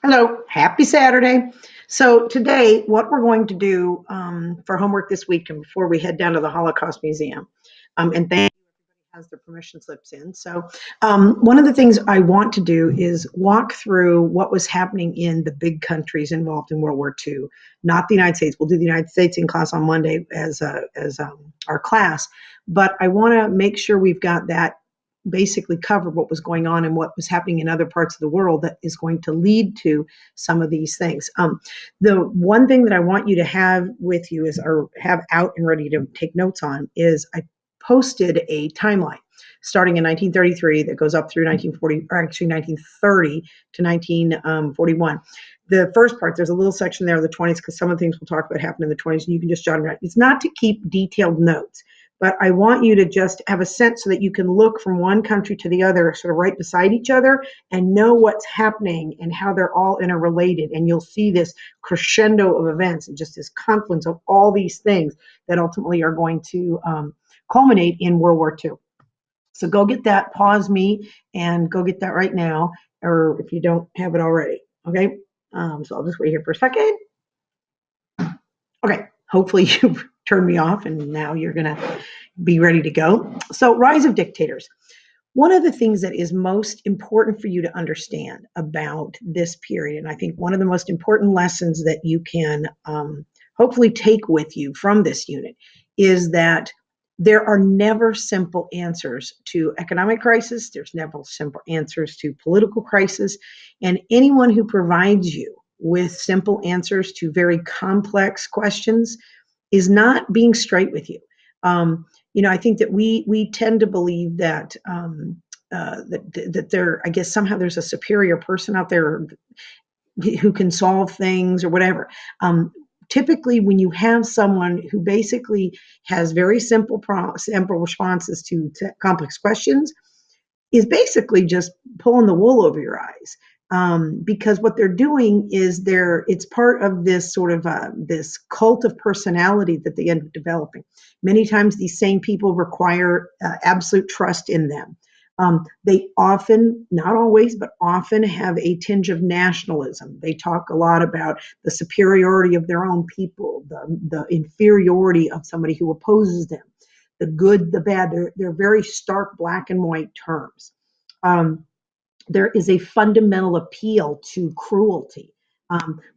Hello, happy Saturday. So today, what we're going to do for homework this week, and before we head down to the Holocaust Museum, and thank you, everybody has their permission slips in. So one of the things I want to do is walk through what was happening in the big countries involved in World War II, not the United States. We'll do the United States in class on Monday as our class, but I want to make sure we've got that basically covered what was going on and what was happening in other parts of the world that is going to lead to some of these things. The one thing that I want you to have with you is, or have out and ready to take notes on, is I posted a timeline starting in 1933 that goes up through 1940, or actually 1930 to 1941. The first part, there's a little section there of the 20s, because some of the things we'll talk about happened in the 20s, and you can just jot them down. It's not to keep detailed notes, but I want you to just have a sense so that you can look from one country to the other, sort of right beside each other, and know what's happening and how they're all interrelated. And you'll see this crescendo of events and just this confluence of all these things that ultimately are going to culminate in World War II. So go get that, pause me, and go get that right now, or if you don't have it already, okay? So I'll just wait here for a second. Okay, hopefully you've turned me off and now you're gonna be ready to go. So rise of dictators. One of the things that is most important for you to understand about this period, and I think one of the most important lessons that you can hopefully take with you from this unit, is that there are never simple answers to economic crisis. There's never simple answers to political crisis. And anyone who provides you with simple answers to very complex questions is not being straight with you. I think that we tend to believe that that there, I guess somehow there's a superior person out there who can solve things or whatever. Typically, when you have someone who basically has very simple responses to complex questions, is basically just pulling the wool over your eyes. Because what they're doing is it's part of this sort of this cult of personality that they end up developing. Many times these same people require absolute trust in them. They often, not always, but often have a tinge of nationalism. They talk a lot about the superiority of their own people, the inferiority of somebody who opposes them, the good, the bad. They're very stark black and white terms. There is a fundamental appeal to cruelty.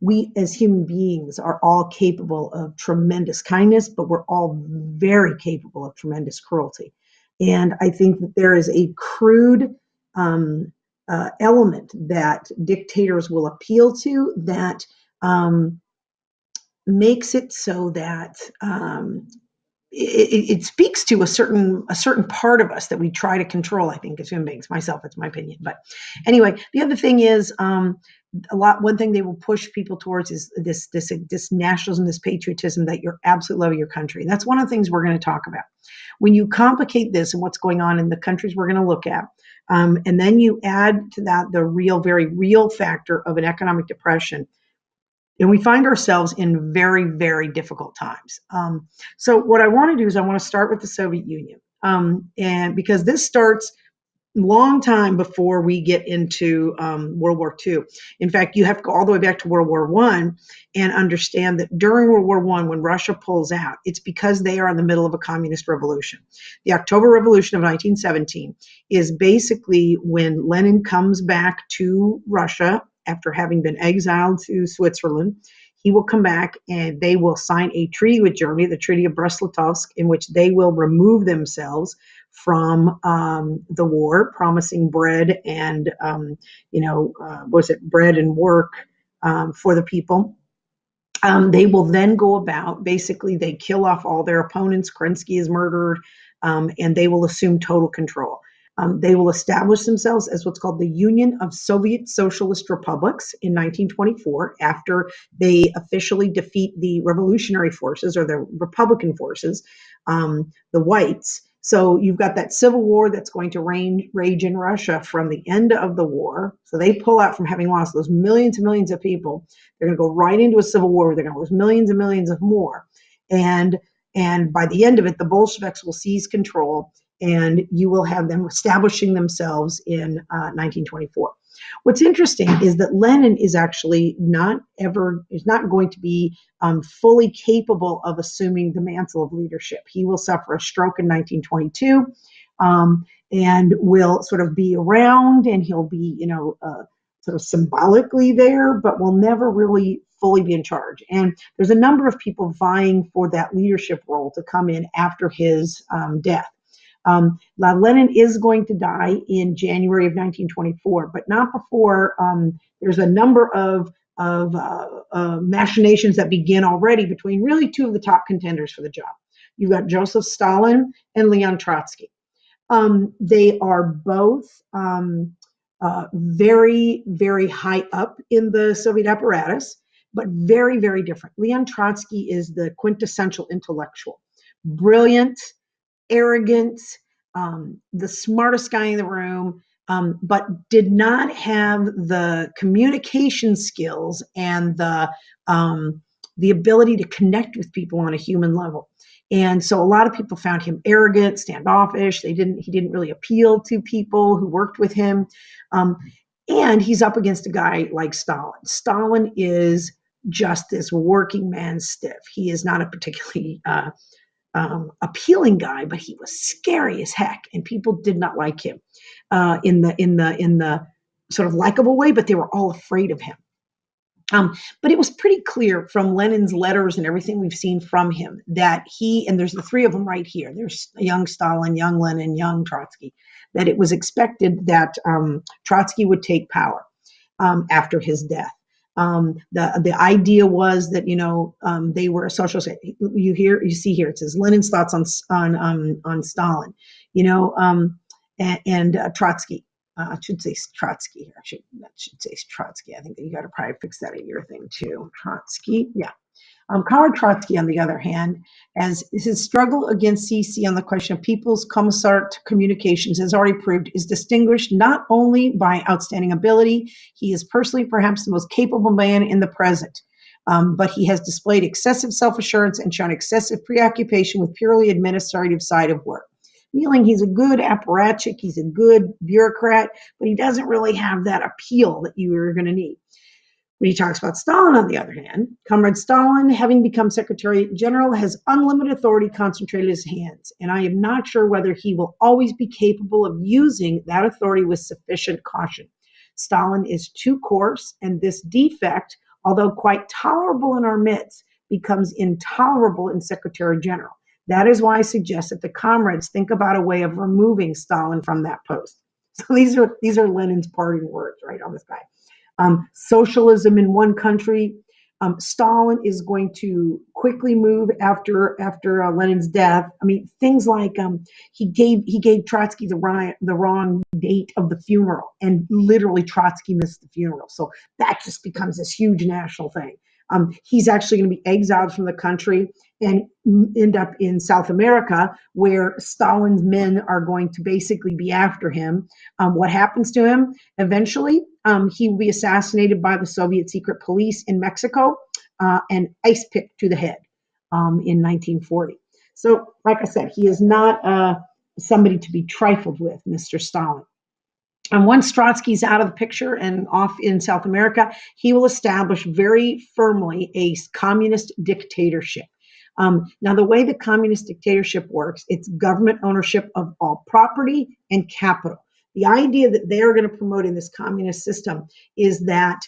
We as human beings are all capable of tremendous kindness, but we're all very capable of tremendous cruelty. And I think that there is a crude element that dictators will appeal to that makes it so that it speaks to a certain part of us that we try to control, I think, as human beings. Myself, it's my opinion. But anyway, the other thing is one thing they will push people towards is this nationalism, this patriotism, that you're absolutely love your country. And that's one of the things we're going to talk about. When you complicate this and what's going on in the countries we're going to look at, and then you add to that the very real factor of an economic depression, and we find ourselves in very, very difficult times. So what I want to do is I want to start with the Soviet Union. And because this starts long time before we get into World War II. In fact, you have to go all the way back to World War I and understand that during World War I, when Russia pulls out, it's because they are in the middle of a communist revolution. The October Revolution of 1917 is basically when Lenin comes back to Russia after having been exiled to Switzerland. He will come back and they will sign a treaty with Germany, the Treaty of Brest-Litovsk, in which they will remove themselves from the war, promising bread and, bread and work for the people. They will then go about, basically, they kill off all their opponents. Kerensky is murdered, and they will assume total control. They will establish themselves as what's called the Union of Soviet Socialist Republics in 1924, after they officially defeat the revolutionary forces, or the Republican forces, the whites. So you've got that civil war that's going to rage in Russia from the end of the war. So they pull out from having lost those millions and millions of people. They're going to go right into a civil war where they're going to lose millions and millions of more. And by the end of it, the Bolsheviks will seize control, and you will have them establishing themselves in 1924. What's interesting is that Lenin is actually is not going to be fully capable of assuming the mantle of leadership. He will suffer a stroke in 1922 and will sort of be around, and he'll be, sort of symbolically there, but will never really fully be in charge. And there's a number of people vying for that leadership role to come in after his death. Lenin is going to die in January of 1924, but not before. There's a number of machinations that begin already between really two of the top contenders for the job. You've got Joseph Stalin and Leon Trotsky. They are both very, very high up in the Soviet apparatus, but very, very different. Leon Trotsky is the quintessential intellectual, brilliant, arrogant, the smartest guy in the room, but did not have the communication skills and the ability to connect with people on a human level. And so a lot of people found him arrogant, standoffish. He didn't really appeal to people who worked with him. And he's up against a guy like Stalin. Stalin is just this working man stiff. He is not a particularly appealing guy, but he was scary as heck, and people did not like him in the sort of likable way, but they were all afraid of him. But it was pretty clear from Lenin's letters and everything we've seen from him that and there's the three of them right here. There's young Stalin, young Lenin, young Trotsky, that it was expected that Trotsky would take power after his death. The idea was that they were a socialist. You see here it says Lenin's thoughts on Stalin, and Trotsky. I should say Trotsky. That should say Trotsky. I think that you got to probably fix that in your thing too. Trotsky, yeah. Comrade Trotsky, on the other hand, as his struggle against CC on the question of People's Commissar to Communications has already proved, is distinguished not only by outstanding ability, he is personally perhaps the most capable man in the present, but he has displayed excessive self-assurance and shown excessive preoccupation with purely administrative side of work. Meaning he's a good apparatchik, he's a good bureaucrat, but he doesn't really have that appeal that you are going to need. When he talks about Stalin, on the other hand, Comrade Stalin, having become Secretary General, has unlimited authority concentrated in his hands, and I am not sure whether he will always be capable of using that authority with sufficient caution. Stalin is too coarse, and this defect, although quite tolerable in our midst, becomes intolerable in Secretary General. That is why I suggest that the comrades think about a way of removing Stalin from that post. So these are Lenin's parting words, right, on this guy. Socialism in one country. Stalin is going to quickly move after Lenin's death. I mean, things like he gave Trotsky the wrong date of the funeral, and literally Trotsky missed the funeral. So that just becomes this huge national thing. He's actually going to be exiled from the country and end up in South America, where Stalin's men are going to basically be after him. What happens to him? Eventually, he will be assassinated by the Soviet secret police in Mexico and ice picked to the head in 1940. So, like I said, he is not somebody to be trifled with, Mr. Stalin. And once Trotsky's out of the picture and off in South America, he will establish very firmly a communist dictatorship. Now, the way the communist dictatorship works, it's government ownership of all property and capital. The idea that they're going to promote in this communist system is that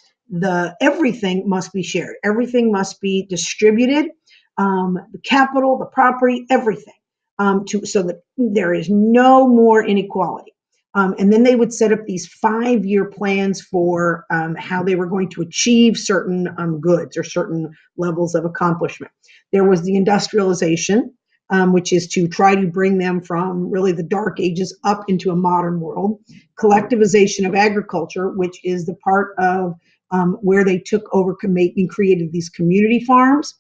everything must be shared. Everything must be distributed, the capital, the property, everything, so that there is no more inequality. And then they would set up these 5-year plans for how they were going to achieve certain goods or certain levels of accomplishment. There was the industrialization, which is to try to bring them from really the dark ages up into a modern world. Collectivization of agriculture, which is the part of where they took over and created these community farms,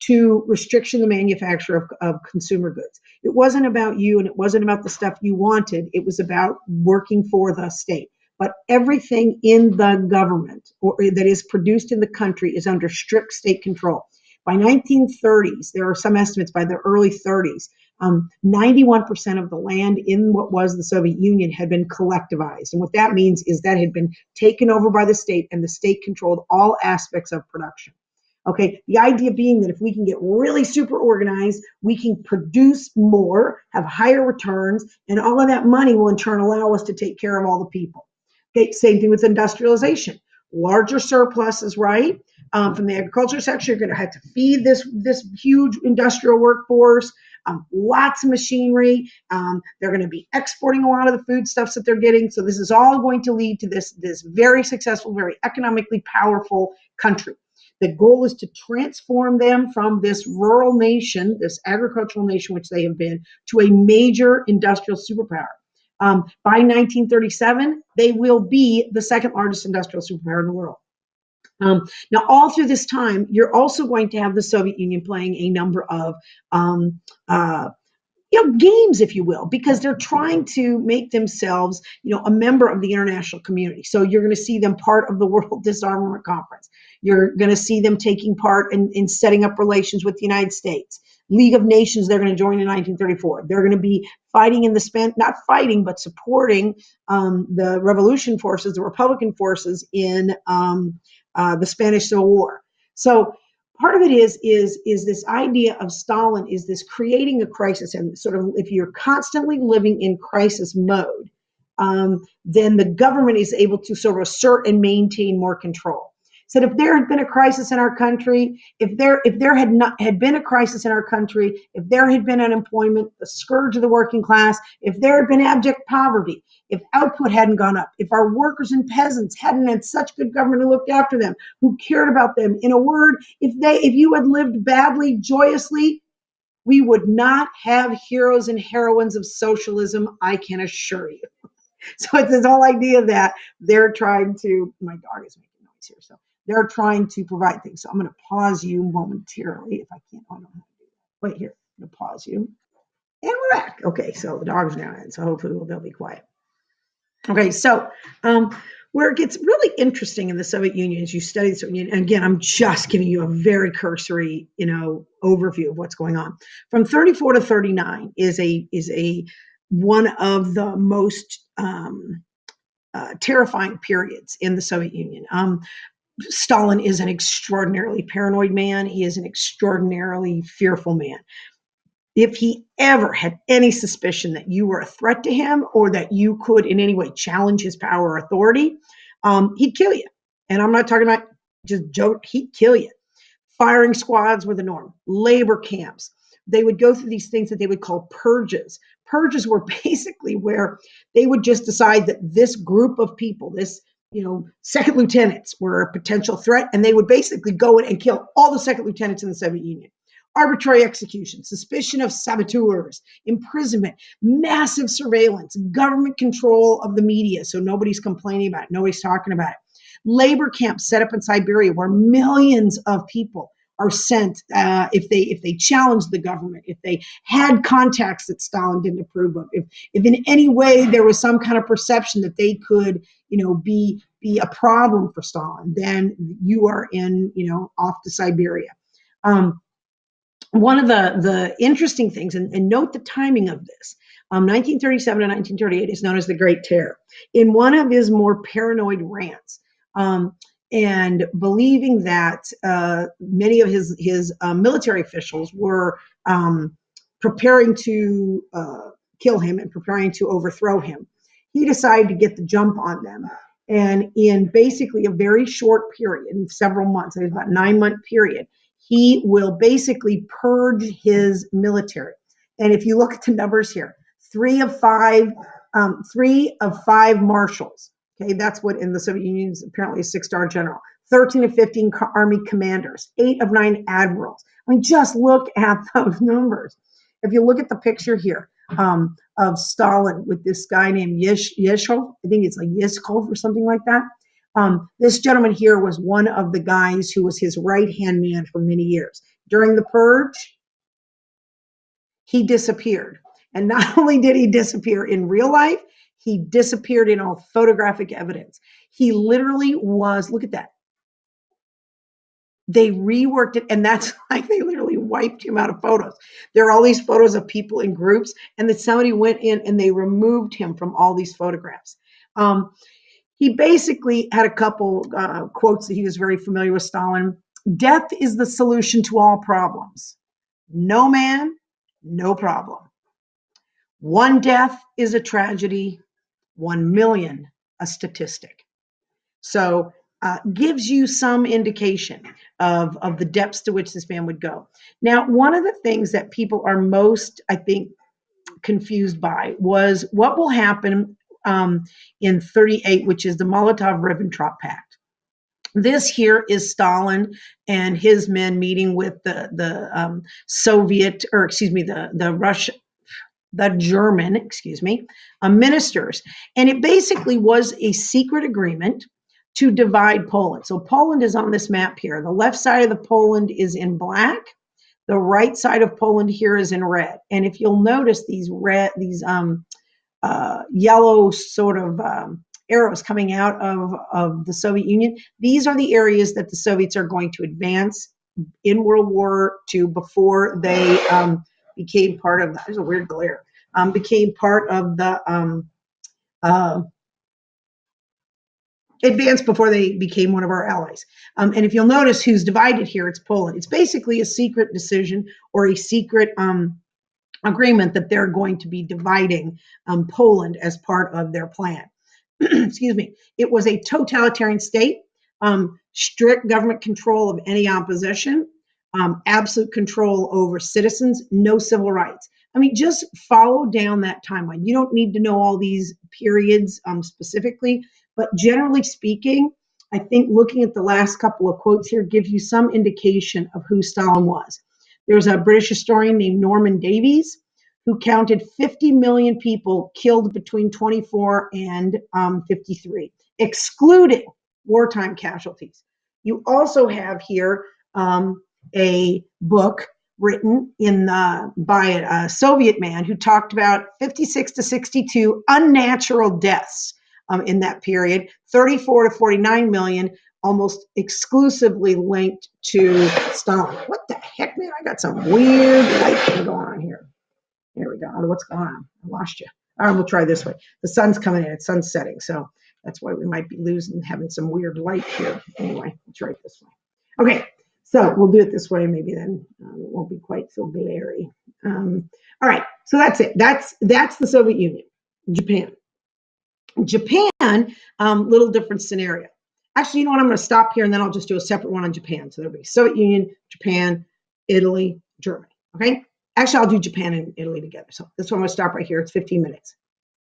to restriction the manufacture of consumer goods. It wasn't about you, and it wasn't about the stuff you wanted. It was about working for the state. But everything in the government or that is produced in the country is under strict state control. By 1930s, there are some estimates by the early 30s, 91% of the land in what was the Soviet Union had been collectivized. And what that means is that had been taken over by the state, and the state controlled all aspects of production. Okay, the idea being that if we can get really super organized, we can produce more, have higher returns, and all of that money will in turn allow us to take care of all the people. Okay, same thing with industrialization. Larger surpluses, right? From the agriculture sector, you're going to have to feed this huge industrial workforce. Lots of machinery. They're going to be exporting a lot of the foodstuffs that they're getting. So this is all going to lead to this very successful, very economically powerful country. The goal is to transform them from this rural nation, this agricultural nation, which they have been, to a major industrial superpower. By 1937, they will be the second largest industrial superpower in the world. Now, all through this time, you're also going to have the Soviet Union playing a number of games, if you will, because they're trying to make themselves, a member of the international community. So you're going to see them part of the World Disarmament Conference. You're going to see them taking part in setting up relations with the United States. League of Nations, they're going to join in 1934. They're going to be fighting in not fighting, but supporting the revolution forces, the Republican forces in the Spanish Civil War. So part of it is this idea of Stalin is this creating a crisis, and sort of if you're constantly living in crisis mode, then the government is able to sort of assert and maintain more control. So if there had been a crisis in our country, if there had been a crisis in our country, if there had been unemployment, the scourge of the working class, if there had been abject poverty, if output hadn't gone up, if our workers and peasants hadn't had such good government who looked after them, who cared about them, in a word, if you had lived badly, joyously, we would not have heroes and heroines of socialism, I can assure you. So it's this whole idea that they're trying to, my dog is making noise here, so they're trying to provide things. So I'm going to pause you momentarily if I can't. I don't know how to do that. Wait here. I'm going to pause you. And we're back. Okay, so the dog's now in, so hopefully they'll be quiet. Okay, so where it gets really interesting in the Soviet Union is you study the Soviet Union. And again, I'm just giving you a very cursory, overview of what's going on. From 34 to 39 is a one of the most terrifying periods in the Soviet Union. Stalin is an extraordinarily paranoid man. He is an extraordinarily fearful man. If he ever had any suspicion that you were a threat to him or that you could in any way challenge his power or authority, he'd kill you. And I'm not talking about just joke, he'd kill you. Firing squads were the norm. Labor camps. They would go through these things that they would call purges. Purges were basically where they would just decide that this group of people, second lieutenants were a potential threat, and they would basically go in and kill all the second lieutenants in the Soviet Union. Arbitrary execution, suspicion of saboteurs, imprisonment, massive surveillance, government control of the media, so nobody's complaining about it, nobody's talking about it. Labor camps set up in Siberia where millions of people are sent if they challenge the government, if they had contacts that Stalin didn't approve of, if in any way there was some kind of perception that they could, be a problem for Stalin, then you are off to Siberia. One of the interesting things, and note the timing of this, 1937 to 1938 is known as the Great Terror. In one of his more paranoid rants, and believing that many of his military officials were preparing to kill him and preparing to overthrow him, he decided to get the jump on them. And in basically a very short period, in several months, it was about a 9-month period, he will basically purge his military. And if you look at the numbers here, 3 of 5 marshals. Okay, that's what in the Soviet Union is apparently a 6-star general. 13 of 15 army commanders, 8 of 9 admirals. I mean, just look at those numbers. If you look at the picture here of Stalin with this guy named Yezhov, I think it's like Yezhov or something like that. This gentleman here was one of the guys who was his right-hand man for many years. During the purge, he disappeared. And not only did he disappear in real life, he disappeared in all photographic evidence. He literally was, look at that. They reworked it, and that's like they literally wiped him out of photos. There are all these photos of people in groups, and then somebody went in and they removed him from all these photographs. He basically had a couple quotes that he was very familiar with Stalin. Death is the solution to all problems. No man, no problem. One death is a tragedy, 1 million a statistic. So gives you some indication of the depths to which this man would go. Now, one of the things that people are most, I think, confused by was what will happen in 38, which is the Molotov-Ribbentrop Pact. This here is Stalin and his men meeting with the Soviet, or excuse me, the German, ministers. And it basically was a secret agreement to divide Poland. So Poland is on this map here. The left side of the Poland is in black. The right side of Poland here is in red. And if you'll notice these yellow sort of arrows coming out of the Soviet Union, these are the areas that the Soviets are going to advance in World War II before they became part of, there's a weird glare, became part of the, advanced before they became one of our allies. And if you'll notice who's divided here, it's Poland. It's basically a secret decision or a secret agreement that they're going to be dividing Poland as part of their plan. Excuse me. It was a totalitarian state, strict government control of any opposition, absolute control over citizens, no civil rights. I mean, just follow down that timeline. You don't need to know all these periods specifically, but generally speaking, I think looking at the last couple of quotes here gives you some indication of who Stalin was. There's a British historian named Norman Davies who counted 50 million people killed between 24 and 53, excluding wartime casualties. You also have here a book written by a Soviet man who talked about 56 to 62 unnatural deaths in that period, 34 to 49 million, almost exclusively linked to Stalin. What the heck, man? I got some weird light thing going on here. Here we go. What's going on? I lost you. All right, we'll try this way. The sun's coming in. It's sun setting, so that's why we might be having some weird light here. Anyway, we'll try it this way. Okay, so we'll do it this way. Maybe then it won't be quite so glary. All right, so that's it. That's the Soviet Union. Japan, little different scenario. Actually, you know what? I'm going to stop here and then I'll just do a separate one on Japan. So there'll be Soviet Union, Japan, Italy, Germany. Okay. Actually, I'll do Japan and Italy together. So this one I'm going to stop right here. It's 15 minutes.